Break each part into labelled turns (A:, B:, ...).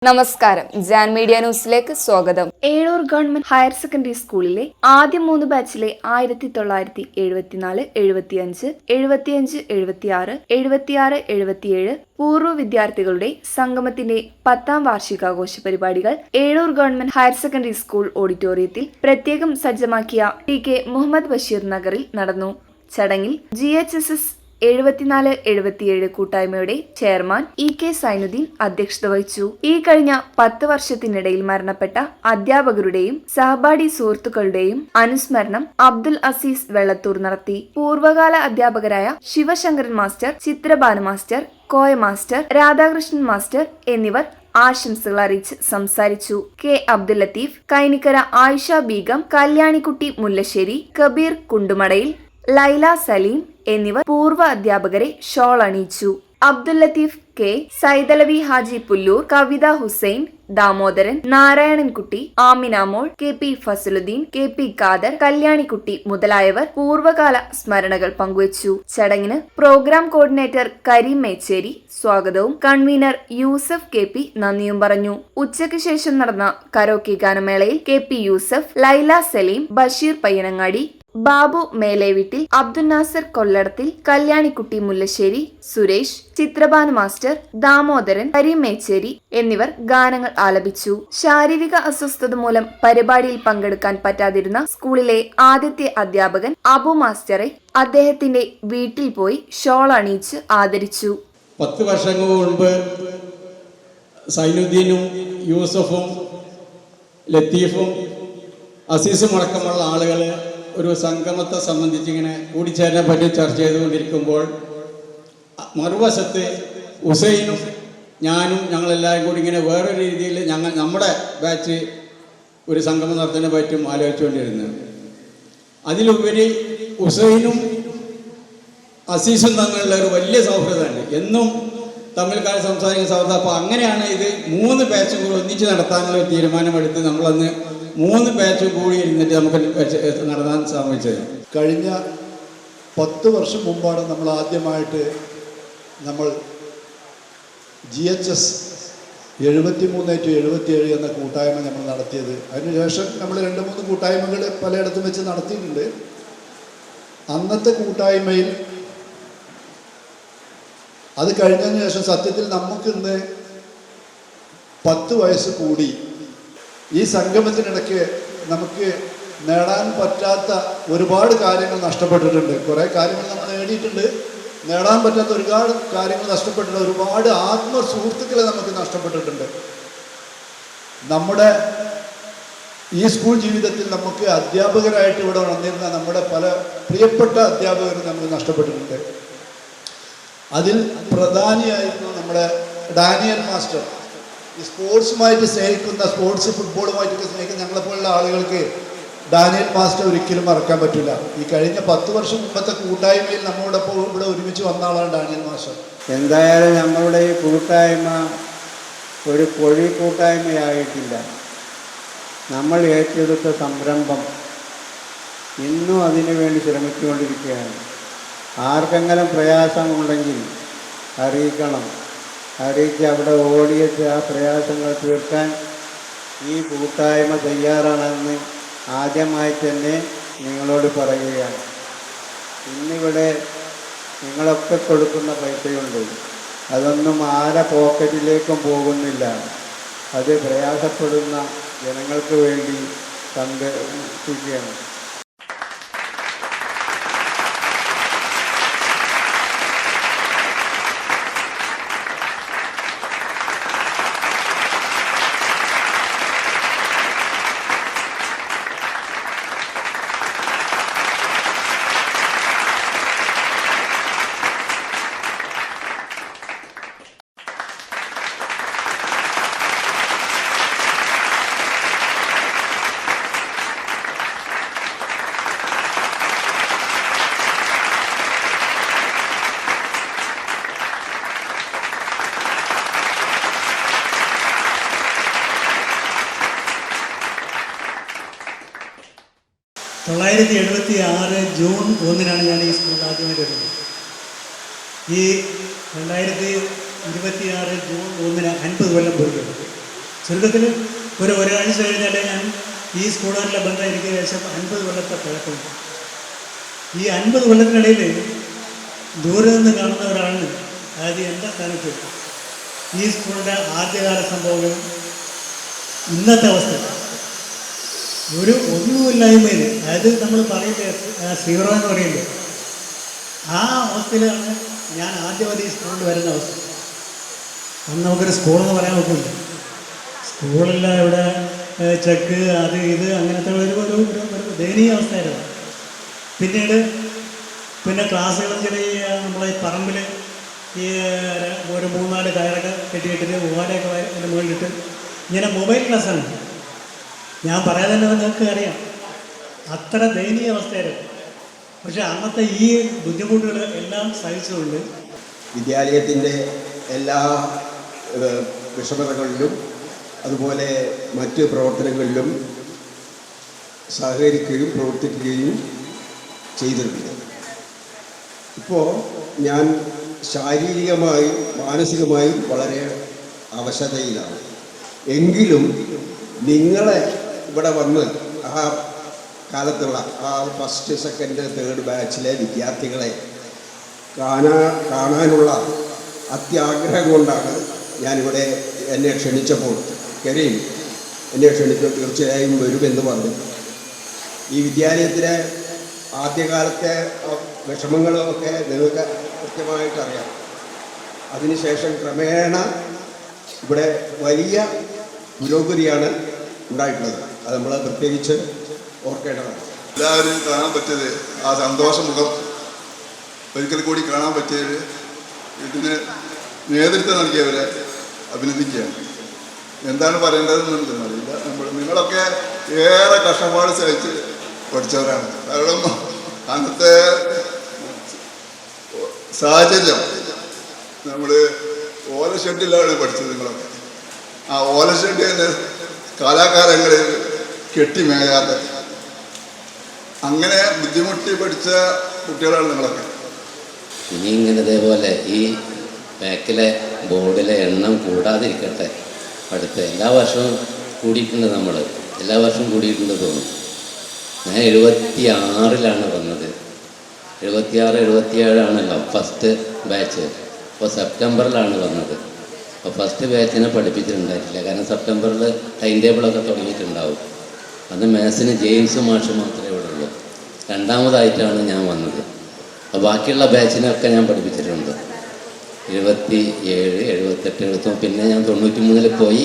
A: നമസ്കാരം, ജാൻ മീഡിയ ന്യൂസിലേക്ക് സ്വാഗതം. ഏഴൂർ ഗവൺമെന്റ് ഹയർ സെക്കൻഡറി സ്കൂളിലെ ആദ്യ 3 ബാച്ചിലെ 1974, 75, 75, 76, 76, 77 പൂർവ്വ വിദ്യാർത്ഥികളുടെ സംഗമത്തിന്റെ 10ാം വാർഷികാഘോഷ പരിപാടികൾ Ezhur government higher secondary school ഓഡിറ്റോറിയത്തിൽ പ്രത്യേകം സജ്ജമാക്കിയ ടി.കെ. മുഹമ്മദ് ബഷീർ നഗറിൽ നടന്നു. ചടങ്ങിൽ GHSS 74-77 കൂട്ടായ്മയുടെ ചെയർമാൻ E.K. സൈനുദ്ദീൻ അധ്യക്ഷത വഹിച്ചു. ഈ കഴിഞ്ഞ 10 വർഷത്തിനിടയിൽ മരണപ്പെട്ട അധ്യാപകരുടെയും സഹപാഠി സുഹൃത്തുക്കളുടെയും അനുസ്മരണം അബ്ദുൽ അസീസ് വെള്ളത്തൂർ നടത്തി. പൂർവ്വകാല അധ്യാപകരായ Sivasankaran master, Chitrabhanu master, Koya master, Radhakrishnan master എന്നിവർ ആശംസകൾ അറിയിച്ച് സംസാരിച്ചു. കെ. അബ്ദുൽ ലത്തീഫ്, കൈനിക്കര ആയിഷ ബീഗം, കല്യാണിക്കുട്ടി മുല്ലശ്ശേരി, കബീർ കുണ്ടുമടയിൽ, ലൈല സലീം എന്നിവർ പൂർവ്വ അധ്യാപകരെ ഷോൾ അണിയിച്ചു. അബ്ദുൽ ലത്തീഫ് കെ, സൈദലവി ഹാജി പുല്ലൂർ, കവിത ഹുസൈൻ, ദാമോദരൻ, നാരായണൻകുട്ടി, ആമിനാമോൾ, KP ഫസലുദ്ദീൻ, KP ഖാദർ, കല്യാണിക്കുട്ടി മുതലായവർ പൂർവ്വകാല സ്മരണകൾ പങ്കുവച്ചു. ചടങ്ങിന് പ്രോഗ്രാം കോർഡിനേറ്റർ കരീം മേച്ചേരി സ്വാഗതവും കൺവീനർ യൂസഫ് KP നന്ദിയും പറഞ്ഞു. ഉച്ചയ്ക്ക് ശേഷം നടന്ന കരോക്കെ ഗാനമേളയിൽ KP യൂസഫ്, ലൈല സലീം, ബഷീർ പയ്യനങ്ങാടി, ബാബു മേലേവീട്ടിൽ, അബ്ദുൽ നാസർ കൊല്ലടത്തിൽ, കല്യാണിക്കുട്ടി മുല്ലശ്ശേരി, സുരേഷ്, ചിത്രഭാനു മാസ്റ്റർ, ദാമോദരൻ, കരീം മേച്ചേരി എന്നിവർ ഗാനങ്ങൾ ആലപിച്ചു. ശാരീരിക അസ്വസ്ഥത മൂലം പരിപാടിയിൽ പങ്കെടുക്കാൻ പറ്റാതിരുന്ന സ്കൂളിലെ ആദ്യത്തെ അധ്യാപകൻ അബു മാസ്റ്ററെ അദ്ദേഹത്തിന്റെ വീട്ടിൽ പോയി ഷോൾ അണിയിച്ച് ആദരിച്ചു.
B: 10 വർഷങ്ങൾക്ക് മുൻപ് സൈനുദ്ദീനും യൂസഫും ലത്തീഫും അസീസും അടക്കമുള്ള ആളുകൾ ഒരു സംഗമത്തെ സംബന്ധിച്ച് ഇങ്ങനെ കൂടിച്ചേരാനെ പറ്റി ചർച്ച ചെയ്തുകൊണ്ടിരിക്കുമ്പോൾ മറുവശത്ത് ഹുസൈനും ഞാനും ഞങ്ങളെല്ലാവരും കൂടി ഇങ്ങനെ വേറൊരു രീതിയിൽ നമ്മുടെ ബാച്ച് ഒരു സംഗമം നടത്താനെ പറ്റും ആലോചിച്ചുകൊണ്ടിരുന്നത്. അതിലുപരി ഹുസൈനും അസീസും തമ്മിലുള്ള ഒരു വലിയ സൗഹൃദമുണ്ട്, എന്നും തമ്മിൽ സംസാരിക്കുന്ന സൗഹൃദം. അപ്പോൾ അങ്ങനെയാണ് ഇത് 3 ബാച്ചും കൂടി ഒന്നിച്ച് നടത്താനുള്ള ഒരു തീരുമാനമെടുത്ത് നമ്മളന്ന് 3 ബാച്ചും കൂടി ഇരുന്നിട്ട് നമുക്ക് നടത്താൻ സാധിച്ചത്.
C: കഴിഞ്ഞ 10 വർഷം മുമ്പാണ് നമ്മൾ ആദ്യമായിട്ട് GHS 73-77 എന്ന കൂട്ടായ്മ നമ്മൾ നടത്തിയത്. അതിനുശേഷം നമ്മൾ 2-3 കൂട്ടായ്മകൾ പലയിടത്തും വെച്ച് നടത്തിയിട്ടുണ്ട്. അന്നത്തെ കൂട്ടായ്മയിൽ അത് കഴിഞ്ഞതിന് ശേഷം സത്യത്തിൽ നമുക്കിന്ന് 10 വയസ്സ് കൂടി. ഈ സംഗമത്തിനിടയ്ക്ക് നമുക്ക് നേടാൻ പറ്റാത്ത ഒരുപാട് കാര്യങ്ങൾ നഷ്ടപ്പെട്ടിട്ടുണ്ട്. കുറേ കാര്യങ്ങൾ നമ്മൾ നേടിയിട്ടുണ്ട്, നേടാൻ പറ്റാത്ത ഒരുപാട് കാര്യങ്ങൾ നഷ്ടപ്പെട്ടിട്ടുണ്ട്. ഒരുപാട് സുഹൃത്തുക്കളെ നമുക്ക് നഷ്ടപ്പെട്ടിട്ടുണ്ട്. നമ്മുടെ ഈ സ്കൂൾ ജീവിതത്തിൽ നമുക്ക് അധ്യാപകരായിട്ട് ഇവിടെ വന്നിരുന്ന നമ്മുടെ പല പ്രിയപ്പെട്ട അധ്യാപകരും നമുക്ക് നഷ്ടപ്പെട്ടിട്ടുണ്ട്. അതിൽ പ്രധാനിയായിരുന്നു നമ്മുടെ ഡാനിയൽ മാസ്റ്റർ. ഈ സ്പോർട്സുമായിട്ട് സ്നേഹിക്കുന്ന, ഫുട്ബോളുമായിട്ടൊക്കെ സ്നേഹിക്കുന്ന ഞങ്ങളെപ്പോലുള്ള ആളുകൾക്ക് ഡാനിയൽ മാസ്റ്റർ ഒരിക്കലും മറക്കാൻ പറ്റില്ല. ഈ കഴിഞ്ഞ 10 വർഷം മുമ്പത്തെ കൂട്ടായ്മയിൽ നമ്മോടൊപ്പം ഇവിടെ ഒരുമിച്ച് വന്ന ആളാണ് ഡാനിയൽ മാസ്റ്റർ.
D: എന്തായാലും നമ്മളുടെ ഈ കൂട്ടായ്മ ഒരു പൊഴി കൂട്ടായ്മയായിട്ടില്ല. നമ്മൾ ഏറ്റെടുത്ത സംരംഭം ഇന്നും അതിനു വേണ്ടി ശ്രമിച്ചുകൊണ്ടിരിക്കുകയാണ്. ആർക്കെങ്കിലും പ്രയാസമുണ്ടെങ്കിൽ അറിയിച്ച് അവിടെ ഓടിയെത്തി ആ പ്രയാസങ്ങൾ തീർക്കാൻ ഈ കൂട്ടായ്മ തയ്യാറാണെന്ന് ആദ്യമായി തന്നെ നിങ്ങളോട് പറയുകയാണ്. ഇന്നിവിടെ നിങ്ങളൊക്കെ കൊടുക്കുന്ന പൈസയുണ്ട്, അതൊന്നും ആരെ പോക്കറ്റിലേക്കും പോകുന്നില്ല. അത് പ്രയാസപ്പെടുന്ന ജനങ്ങൾക്ക് വേണ്ടി സംഘടിപ്പിക്കുകയാണ്.
E: ജൂൺ 1 ഞാൻ ഈ സ്കൂളിൽ ആദ്യമായിട്ട് വരുന്നത്. ഈ 2026 ജൂൺ 1 50 കൊല്ലം പോയിട്ടുണ്ട്. ചുരുക്കത്തിൽ ഒരാഴ്ച കഴിഞ്ഞാലേ ഞാൻ ഈ സ്കൂളുകാരിലെ ബന്ധം എനിക്ക് ഏകദേശം 50 കൊല്ലത്തെ പഴക്കമുണ്ട്. ഈ 50 കൊല്ലത്തിനിടയിൽ ദൂരെ നിന്ന് കാണുന്ന ഒരാളിന്, അതായത് എൻ്റെ സ്ഥാനത്ത്, ഈ സ്കൂളിൻ്റെ ആദ്യകാല സംഭവങ്ങളും ഇന്നത്തെ അവസ്ഥ ഒന്നുമില്ലായ്മയിൽ, അതായത് നമ്മൾ പറയില്ലേ സീറോ എന്ന് പറയില്ലേ, ആ അവസ്ഥയിലാണ് ഞാൻ ആദ്യമായി ഈ സ്കൂളിൽ വരുന്ന അവസ്ഥ. അന്ന് നമുക്കൊരു സ്കൂളെന്ന് പറയാൻ ഒക്കില്ല. സ്കൂളെല്ലാം ഇവിടെ ചെക്ക് അത് ഇത് അങ്ങനത്തെ ഒരു ദയനീയ അവസ്ഥയായിരുന്നു. പിന്നെ ക്ലാസ്സുകളും ചെറിയ നമ്മളെ പറമ്പിൽ ഈ ഒരു 3-4 കയറൊക്കെ കെട്ടിയിട്ടിട്ട് ഓലയൊക്കെ അതിൻ്റെ മുകളിലിട്ട് ഇങ്ങനെ മൊബൈൽ ക്ലാസ്സാണ്. ഞാൻ പറയാതെ തന്നെ നിങ്ങൾക്ക് അറിയാം, അത്ര ദയനീയ അവസ്ഥയായിരുന്നു. പക്ഷെ അന്നത്തെ ഈ ബുദ്ധിമുട്ടുകൾ എല്ലാം സഹിച്ചുകൊണ്ട്
F: വിദ്യാലയത്തിൻ്റെ എല്ലാ വിഷമതകളിലും അതുപോലെ മറ്റ് പ്രവർത്തനങ്ങളിലും സഹകരിക്കുകയും പ്രവർത്തിക്കുകയും ചെയ്തിട്ടുണ്ട്. ഇപ്പോൾ ഞാൻ ശാരീരികമായും മാനസികമായും വളരെ അവശതയിലാണ്. എങ്കിലും നിങ്ങളെ ഇവിടെ വന്ന് ആ കാലത്തുള്ള ആ 1st, 2nd, 3rd ബാച്ചിലെ വിദ്യാർത്ഥികളെ കാണാനുള്ള അത്യാഗ്രഹം കൊണ്ടാണ് ഞാനിവിടെ എന്നെ ക്ഷണിച്ചപ്പോൾ കരീം എന്നെ ക്ഷണിച്ചു തീർച്ചയായും വരുമെന്ന് പറഞ്ഞു. ഈ വിദ്യാലയത്തിലെ ആദ്യകാലത്തെ വിഷമങ്ങളൊക്കെ നിങ്ങൾക്ക് കൃത്യമായിട്ടറിയാം. അതിനുശേഷം ക്രമേണ ഇവിടെ വലിയ പുരോഗതിയാണ് ഉണ്ടായിട്ടുള്ളത്. അത് നമ്മൾ പ്രത്യേകിച്ച് ഓർക്കേണ്ടതാണ്.
C: എല്ലാവരും കാണാൻ പറ്റിയത് ആ സന്തോഷമുഖം ഒരിക്കൽ കൂടി കാണാൻ പറ്റിയത് ഇതിന് നേതൃത്വം നൽകിയവരെ അഭിനന്ദിക്കുകയാണ്. എന്താണ് പറയേണ്ടതെന്ന് അറിയില്ല. നിങ്ങളൊക്കെ ഏറെ കഷ്ടപ്പാട് സഹിച്ച് പഠിച്ചവരാണ്. കാരണം അന്നത്തെ സാഹചര്യം നമ്മൾ ഓലഷെഡിലാണ് പഠിച്ചത്. നിങ്ങളൊക്കെ ആ ഓലഷെഡ് തന്നെ കാലാകാലങ്ങളിൽ കെട്ടിമേയാതെ അങ്ങനെ ബുദ്ധിമുട്ടി പഠിച്ച കുട്ടികളാണ് നിങ്ങളൊക്കെ.
G: ഇനി ഇങ്ങനെ ഇതേപോലെ ഈ ബാക്കിലെ ബോർഡിലെ എണ്ണം കൂടാതിരിക്കട്ടെ. അടുത്ത എല്ലാ വർഷവും കൂടിയിട്ടുണ്ട്, എല്ലാ വർഷവും കൂടിയിട്ടുണ്ട് തോന്നുന്നു. ഞാൻ 76-ലാണ് വന്നത്. 76, 77 ഫസ്റ്റ് ബാച്ച്. അപ്പോൾ സെപ്റ്റംബറിലാണ് വന്നത്. അപ്പോൾ ഫസ്റ്റ് ബാച്ചിനെ പഠിപ്പിച്ചിട്ടുണ്ടായിട്ടില്ല. കാരണം സെപ്റ്റംബറിൽ ടൈം ടേബിളൊക്കെ തുടങ്ങിയിട്ടുണ്ടാവും. അന്ന് മാത്സിന് ജെയിംസ് മാഷ് മാത്രമേ ഇവിടെ ഉള്ളൂ. രണ്ടാമതായിട്ടാണ് ഞാൻ വന്നത്. അപ്പോൾ ബാക്കിയുള്ള ബാച്ചിനൊക്കെ ഞാൻ പഠിപ്പിച്ചിട്ടുണ്ട്. 77, 78, 79. പിന്നെ ഞാൻ 93-ൽ പോയി.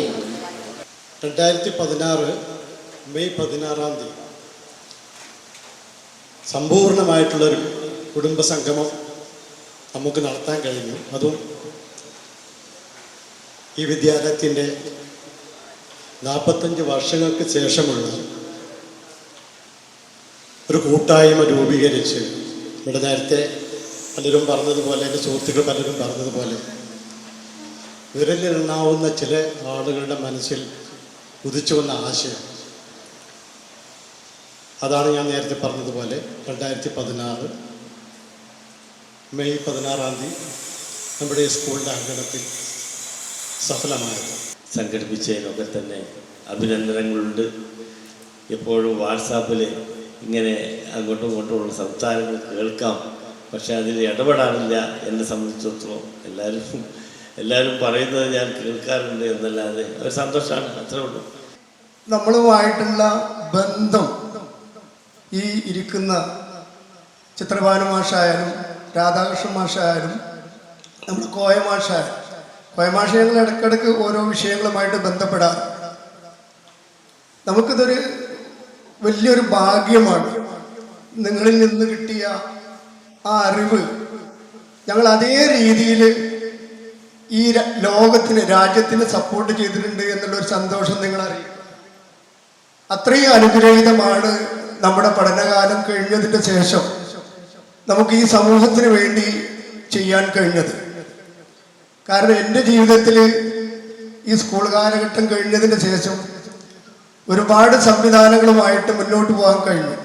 H: 2016 മെയ് 16 സമ്പൂർണമായിട്ടുള്ളൊരു കുടുംബസംഗമം നമുക്ക് നടത്താൻ കഴിഞ്ഞു. അതും ഈ വിദ്യാലയത്തിൻ്റെ 45 വർഷങ്ങൾക്ക് ശേഷമുള്ള ഒരു കൂട്ടായ്മ രൂപീകരിച്ച്, ഇവിടെ നേരത്തെ പലരും പറഞ്ഞതുപോലെ, എൻ്റെ സുഹൃത്തുക്കൾ പലരും പറഞ്ഞതുപോലെ, വിരലിലെണ്ണാവുന്ന ചില ആളുകളുടെ മനസ്സിൽ ഉദിച്ചു വന്ന ആശയം അതാണ് ഞാൻ നേരത്തെ പറഞ്ഞതുപോലെ 2016 മെയ് 16 നമ്മുടെ സ്കൂളിൻ്റെ അങ്കണത്തിൽ സഫലമായത്.
I: സംഘടിപ്പിച്ചതിനൊക്കെ തന്നെ അഭിനന്ദനങ്ങളുണ്ട്. എപ്പോഴും വാട്സാപ്പിൽ ഇങ്ങനെ അങ്ങോട്ടും ഇങ്ങോട്ടുമുള്ള സംസാരങ്ങൾ കേൾക്കാം, പക്ഷെ അതിൽ ഇടപെടാറില്ല. എന്നെ സംബന്ധിച്ചിടത്തോളം എല്ലാവരും പറയുന്നത് ഞാൻ കേൾക്കാറുണ്ട് എന്നല്ലാതെ ഒരു സന്തോഷമാണ്, അത്രേ ഉള്ളൂ.
J: നമ്മളുമായിട്ടുള്ള ബന്ധം ഈ ഇരിക്കുന്ന ചിത്രഭാനു മാഷായാലും രാധാകൃഷ്ണൻ മാഷായാലും നമ്മൾ കോയമാഷായാലും ഞങ്ങൾ ഇടയ്ക്കിടയ്ക്ക് ഓരോ വിഷയങ്ങളുമായിട്ട് ബന്ധപ്പെടാറ്. നമുക്കിതൊരു വലിയൊരു ഭാഗ്യമാണ്. നിങ്ങളിൽ നിന്ന് കിട്ടിയ ആ അറിവ് ഞങ്ങൾ അതേ രീതിയിൽ ഈ ലോകത്തിന്, രാജ്യത്തിന് സപ്പോർട്ട് ചെയ്തിട്ടുണ്ട് എന്നുള്ളൊരു സന്തോഷം നിങ്ങളറിയും. അത്രയും അനുഗ്രഹീതമാണ് നമ്മുടെ പഠനകാലം കഴിഞ്ഞതിന് ശേഷം നമുക്ക് ഈ സമൂഹത്തിന് വേണ്ടി ചെയ്യാൻ കഴിഞ്ഞത്. കാരണം എൻ്റെ ജീവിതത്തിൽ ഈ സ്കൂൾ കാലഘട്ടം കഴിഞ്ഞതിന് ശേഷം ഒരുപാട് സംവിധാനങ്ങളുമായിട്ട് മുന്നോട്ട് പോകാൻ കഴിഞ്ഞു.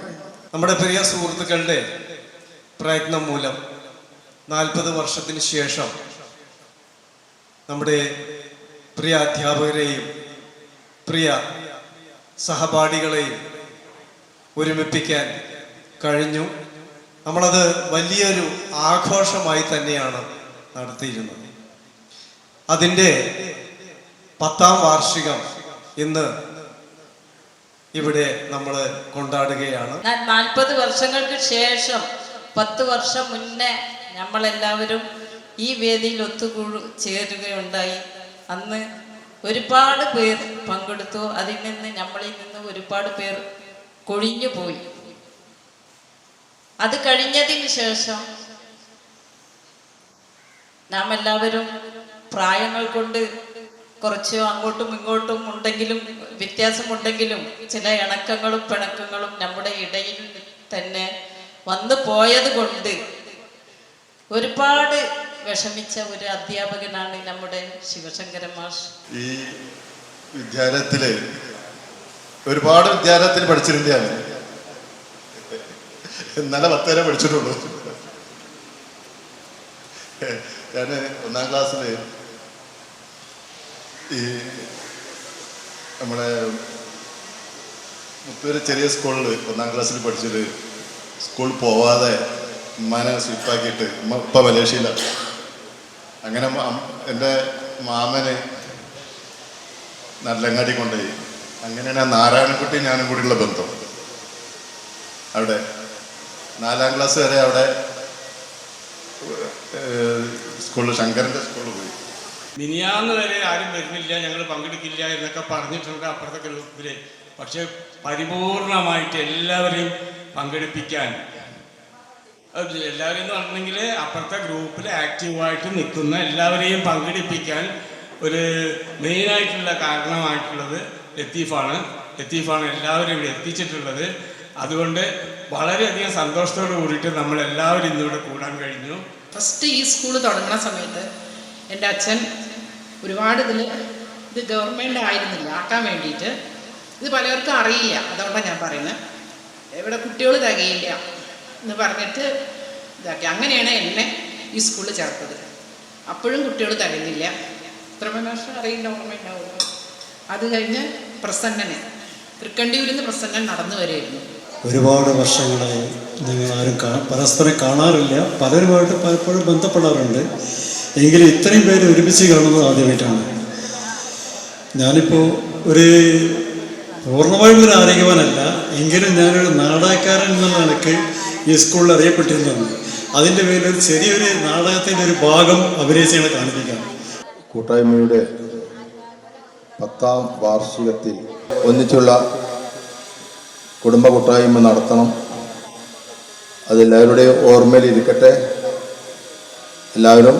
K: നമ്മുടെ പ്രിയ സുഹൃത്തുക്കളുടെ പ്രയത്നം മൂലം 40 വർഷത്തിന് ശേഷം നമ്മുടെ പ്രിയ അധ്യാപകരെയും പ്രിയ സഹപാഠികളെയും ഒരുമിപ്പിക്കാൻ കഴിഞ്ഞു. നമ്മളത് വലിയൊരു ആഘോഷമായി തന്നെയാണ് നടത്തിയിരുന്നത്. അതിൻ്റെ 10ാം വാർഷികം ഇന്ന് ഇവിടെ നമ്മൾ കൊണ്ടാടുകയാണ്.
L: 40 വർഷങ്ങൾക്ക് ശേഷം 10 വർഷം മുന്നേ നമ്മളെല്ലാവരും ഈ വേദിയിൽ ചേരുകയുണ്ടായി. അന്ന് ഒരുപാട് പേർ പങ്കെടുത്തു. അതിൽ നിന്ന് നമ്മളിൽ നിന്ന് ഒരുപാട് പേർ കൊഴിഞ്ഞു പോയി. അത് കഴിഞ്ഞതിന് ശേഷം നാം എല്ലാവരും പ്രായങ്ങൾ കൊണ്ട് കുറച്ച് അങ്ങോട്ടും ഇങ്ങോട്ടും ഉണ്ടെങ്കിലും വ്യത്യാസമുണ്ടെങ്കിലും ചില ഇണക്കങ്ങളും പിണക്കങ്ങളും നമ്മുടെ ഇടയിൽ തന്നെ വന്നു പോയത് കൊണ്ട് ഒരുപാട് വിഷമിച്ച ഒരു അധ്യാപകനാണ് നമ്മുടെ ശിവശങ്കരൻ മാഷ്.
C: ഈ വിദ്യാലയത്തില് ഒരുപാട് വിദ്യാലയത്തിൽ പഠിച്ചിട്ടുണ്ട്. ഇന്നലെ 10 വരെ പഠിച്ചിട്ടുള്ളൂ. ഞാൻ 1ാം ക്ലാസ്സിൽ ഈ നമ്മുടെ മുത്തൂര് ചെറിയ സ്കൂളിൽ 1ാം ക്ലാസ്സിൽ പഠിച്ചിട്ട് സ്കൂളിൽ പോവാതെ ഉമ്മാനെ സ്വിപ്പാക്കിയിട്ട് ഇപ്പം മലേഷ്യയിലാണ്. അങ്ങനെ എൻ്റെ മാമന് നല്ലങ്ങാടി കൊണ്ടുപോയി. അങ്ങനെയാണ് നാരായണൻകുട്ടി ഞാനും കൂടിയുള്ള ബന്ധം. അവിടെ 4ാം ക്ലാസ് വരെ അവിടെ സ്കൂളിൽ ശങ്കരൻ്റെ സ്കൂളിൽ പോയി.
B: മിനിയാന്ന് വരെ ആരും വരുന്നില്ല, ഞങ്ങൾ പങ്കെടുക്കില്ല എന്നൊക്കെ പറഞ്ഞിട്ടുണ്ട് അപ്പുറത്തെ ഗ്രൂപ്പിൽ. പക്ഷെ പരിപൂർണമായിട്ട് എല്ലാവരെയും പങ്കെടുപ്പിക്കാൻ, എല്ലാവരും എന്ന് പറഞ്ഞെങ്കിൽ അപ്പുറത്തെ ഗ്രൂപ്പിൽ ആക്റ്റീവായിട്ട് നിൽക്കുന്ന എല്ലാവരെയും പങ്കെടുപ്പിക്കാൻ ഒരു മെയിനായിട്ടുള്ള കാരണമായിട്ടുള്ളത് ലത്തീഫാണ് എല്ലാവരും ഇവിടെ എത്തിച്ചിട്ടുള്ളത്. അതുകൊണ്ട് വളരെയധികം സന്തോഷത്തോട് കൂടിയിട്ട് നമ്മളെല്ലാവരും ഇന്നിവിടെ കൂടാൻ കഴിഞ്ഞു.
M: ഫസ്റ്റ് ഈ സ്കൂൾ തുടങ്ങുന്ന സമയത്ത് എൻ്റെ അച്ഛൻ ഒരുപാട് ഇത് ഗവൺമെൻറ് ആയിരുന്നില്ല ആക്കാൻ വേണ്ടിയിട്ട്. ഇത് പലർക്കും അറിയില്ല, അതുകൊണ്ടാണ് ഞാൻ പറയുന്നത്. ഇവിടെ കുട്ടികൾ തികയില്ല എന്ന് പറഞ്ഞിട്ട് ഇതാക്കി. അങ്ങനെയാണ് എന്നെ ഈ സ്കൂളിൽ ചേർത്തത്. അപ്പോഴും കുട്ടികൾ തികഞ്ഞില്ല. ഉത്തരപ്രദേശ് അറിയില്ല, ഓർമ്മയുണ്ടാവുമല്ലോ. അത് കഴിഞ്ഞ് പ്രസന്നനെ തൃക്കണ്ടിയൂരിൽ നിന്ന് പ്രസന്നൻ നടന്നു വരികയായിരുന്നു.
H: ഒരുപാട് വർഷങ്ങളായി ഞങ്ങളാരും പരസ്പരം കാണാറില്ല. പലരുമായിട്ട് പലപ്പോഴും ബന്ധപ്പെടാറുണ്ട്. എങ്കിലും ഇത്രയും പേര് ഒരുമിച്ച് കാണുന്നത് ആദ്യമായിട്ടാണ്. ഞാനിപ്പോൾ ഒരു പൂർണ്ണമായും ഒരു ആരോഗ്യവാനല്ല, എങ്കിലും ഞാനൊരു നാടകക്കാരൻ എന്നുള്ള നിലയ്ക്ക് ഈ സ്കൂളിൽ അറിയപ്പെട്ടിരുന്നു. അതിൻ്റെ പേരിൽ ഒരു ചെറിയൊരു നാടകത്തിൻ്റെ ഒരു ഭാഗം അഭിനയിച്ച് ഞങ്ങളെ കാണിപ്പിക്കാം.
C: കൂട്ടായ്മയുടെ 10ാം വാർഷികത്തിൽ ഒന്നിച്ചുള്ള കുടുംബ കൂട്ടായ്മ നടത്തണം. അതെല്ലാവരുടെയും ഓർമ്മയിലിരിക്കട്ടെ. എല്ലാവരും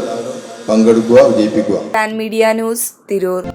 C: പങ്കെടുക്കുക, വിജയിപ്പിക്കുക.
A: Media news, Tirur.